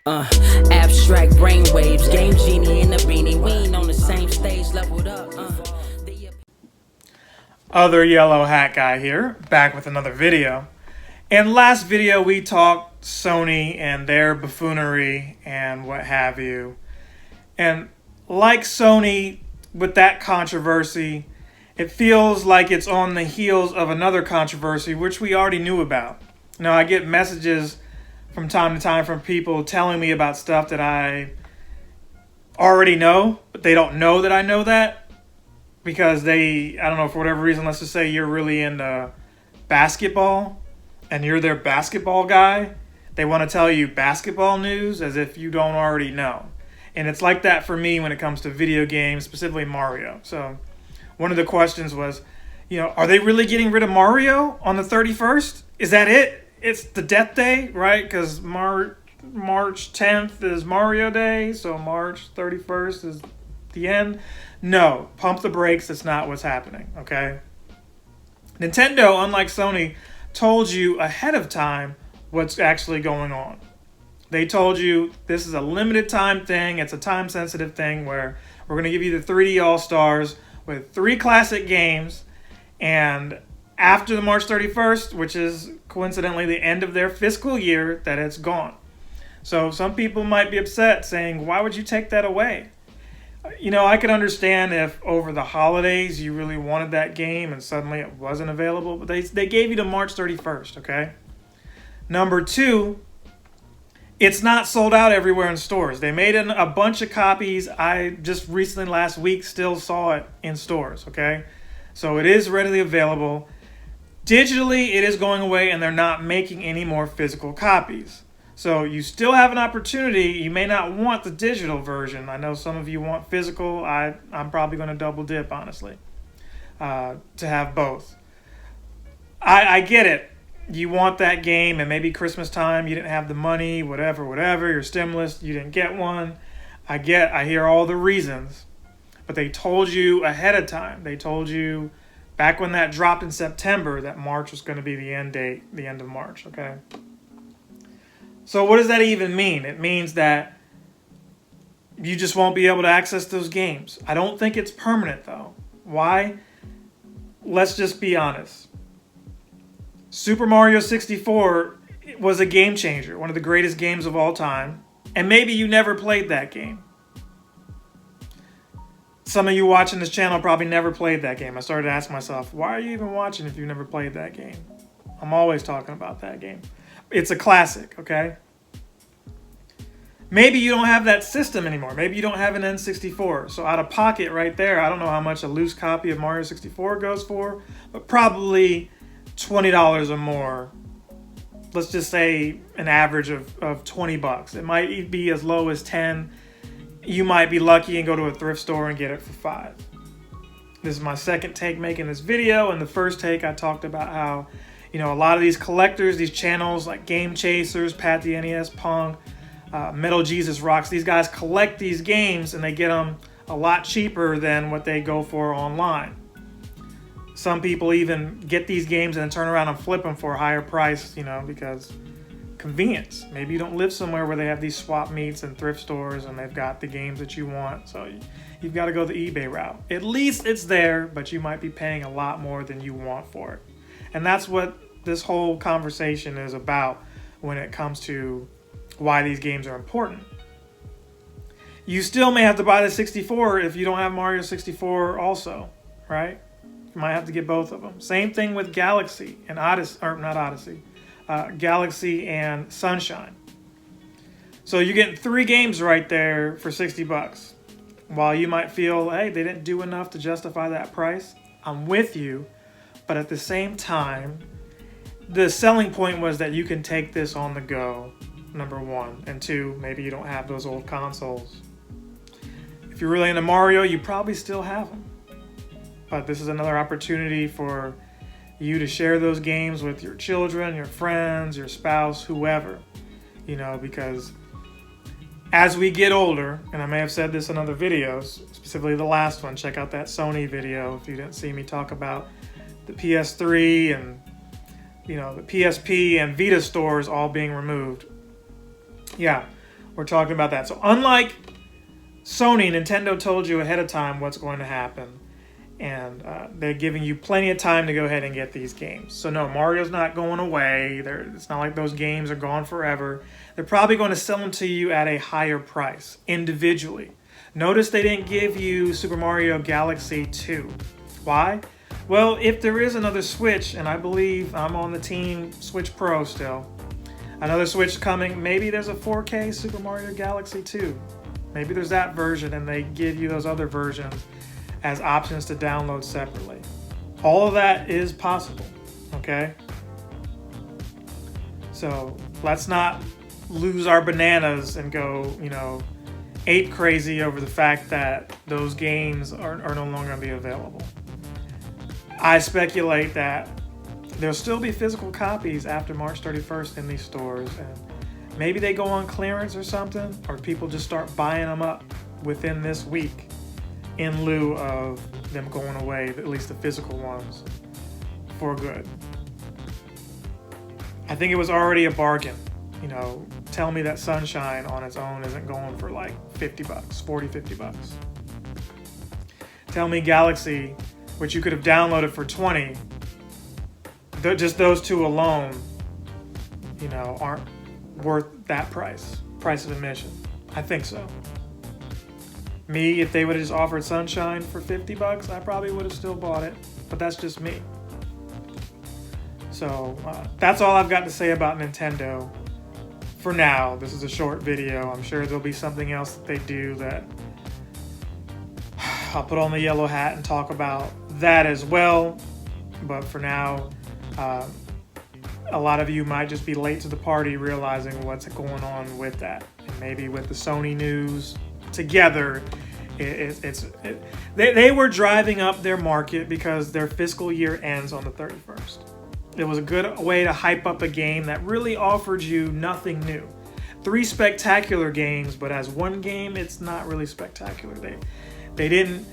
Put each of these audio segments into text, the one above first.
Uh, Abstract brainwaves, game genie in the beanie. We ain't on the same stage, leveled up. Other yellow hat guy here, back with another video. In last video, we talked Sony and their buffoonery and what have you. And like Sony, with that controversy, it feels like it's on the heels of another controversy, which we already knew about. Now, I get messages from time to time from people telling me about stuff that I already know, but they don't know that I know that because I don't know, for whatever reason, let's just say you're really into basketball and you're their basketball guy. They want to tell you basketball news as if you don't already know. And it's like that for me when it comes to video games, specifically Mario. So one of the questions was, are they really getting rid of Mario on the 31st? Is that it? It's the death day, right? Because March 10th is Mario Day, so March 31st is the end. No, pump the brakes. That's not what's happening, okay? Nintendo, unlike Sony, told you ahead of time what's actually going on. They told you this is a limited time thing. It's a time-sensitive thing where we're going to give you the 3D All-Stars with 3 classic games, and after the March 31st, which is coincidentally the end of their fiscal year, that it's gone. So some people might be upset saying, why would you take that away? I could understand if over the holidays you really wanted that game and suddenly it wasn't available, but they gave you to March 31st, okay? Number 2, it's not sold out everywhere in stores. They made a bunch of copies. I just recently, last week, still saw it in stores, okay? So it is readily available. Digitally, it is going away, and they're not making any more physical copies. So you still have an opportunity. You may not want the digital version. I know some of you want physical. I'm probably going to double dip, honestly, to have both. I get it. You want that game, and maybe Christmas time, you didn't have the money, whatever, your stimulus, you didn't get one. I hear all the reasons, but they told you ahead of time. They told you back when that dropped in September that March was going to be the end date, the end of March, okay? So what does that even mean? It means that you just won't be able to access those games. I don't think it's permanent, though. Why? Let's just be honest. Super Mario 64 was a game changer, one of the greatest games of all time, and maybe you never played that game. Some of you watching this channel probably never played that game. I started to ask myself, why are you even watching if you never played that game? I'm always talking about that game. It's a classic, okay? Maybe you don't have that system anymore. Maybe you don't have an N64. So out of pocket right there, I don't know how much a loose copy of Mario 64 goes for, but probably $20 or more. Let's just say an average of 20 bucks. It might be as low as 10. You might be lucky and go to a thrift store and get it for 5. This is my second take making this video. In the first take, I talked about how, a lot of these collectors, these channels like Game Chasers, Pat the NES Punk, Metal Jesus Rocks, these guys collect these games and they get them a lot cheaper than what they go for online. Some people even get these games and then turn around and flip them for a higher price, because convenience. Maybe you don't live somewhere where they have these swap meets and thrift stores and they've got the games that you want, so you've got to go the eBay route. At least it's there, but you might be paying a lot more than you want for it. And that's what this whole conversation is about when it comes to why these games are important. You still may have to buy the 64 if you don't have Mario 64 also, right? You might have to get both of them. Same thing with Galaxy and Odyssey, or not Odyssey, Galaxy and Sunshine. So you're getting 3 games right there for 60 bucks. While you might feel, hey, they didn't do enough to justify that price, I'm with you. But at the same time, the selling point was that you can take this on the go, number 1. And 2, maybe you don't have those old consoles. If you're really into Mario, you probably still have them. But this is another opportunity for you to share those games with your children, your friends, your spouse, whoever. Because as we get older, and I may have said this in other videos, specifically the last one, check out that Sony video if you didn't see me talk about the PS3 and the PSP and Vita stores all being removed. Yeah, we're talking about that. So unlike Sony, Nintendo told you ahead of time what's going to happen. And they're giving you plenty of time to go ahead and get these games. So no, Mario's not going away. It's not like those games are gone forever. They're probably going to sell them to you at a higher price individually. Notice they didn't give you Super Mario Galaxy 2. Why? Well, if there is another Switch, and I believe I'm on the team Switch Pro still, another Switch coming, maybe there's a 4K Super Mario Galaxy 2. Maybe there's that version and they give you those other versions as options to download separately. All of that is possible, okay? So let's not lose our bananas and go, ape crazy over the fact that those games are no longer going to be available. I speculate that there'll still be physical copies after March 31st in these stores, and maybe they go on clearance or something, or people just start buying them up within this week in lieu of them going away, at least the physical ones, for good. I think it was already a bargain. Tell me that Sunshine on its own isn't going for like $50, $40-50. Tell me Galaxy, which you could have downloaded for $20, just those two alone, aren't worth that price of admission. I think so. Me, if they would have just offered Sunshine for $50, I probably would have still bought it, but that's just me. So that's all I've got to say about Nintendo for now. This is a short video. I'm sure there'll be something else that they do that I'll put on the yellow hat and talk about that as well. But for now, a lot of you might just be late to the party realizing what's going on with that. And maybe with the Sony news together, they were driving up their market because their fiscal year ends on the 31st. It was a good way to hype up a game that really offered you nothing new. 3 spectacular games, but as one game, it's not really spectacular. They didn't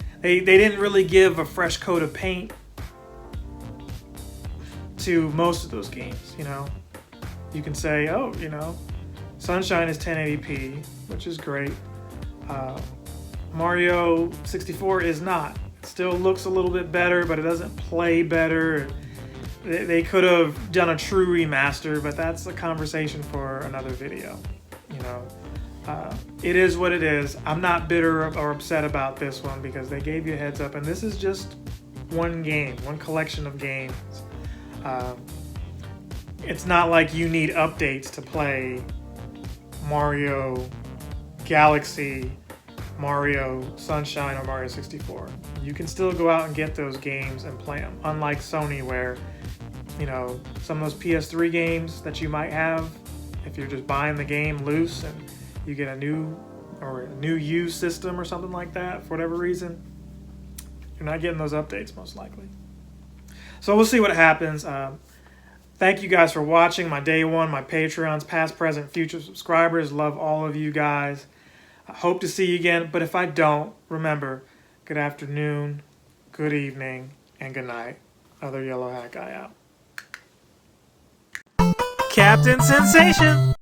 really give a fresh coat of paint to most of those games. You can say, Sunshine is 1080p, which is great. Mario 64 is not. It still looks a little bit better, but it doesn't play better. They could have done a true remaster, but that's a conversation for another video. It is what it is. I'm not bitter or upset about this one because they gave you a heads up, and this is just one game, one collection of games. It's not like you need updates to play Mario Galaxy, Mario Sunshine, or Mario 64. You can still go out and get those games and play them, unlike Sony where, some of those PS3 games that you might have, if you're just buying the game loose and you get a new used system or something like that, for whatever reason, you're not getting those updates most likely. So we'll see what happens. Thank you guys for watching my day one, my Patreons, past, present, future subscribers. Love all of you guys. I hope to see you again, but if I don't, remember, good afternoon, good evening, and good night. Other Yellow Hat Guy out. Captain Sensation!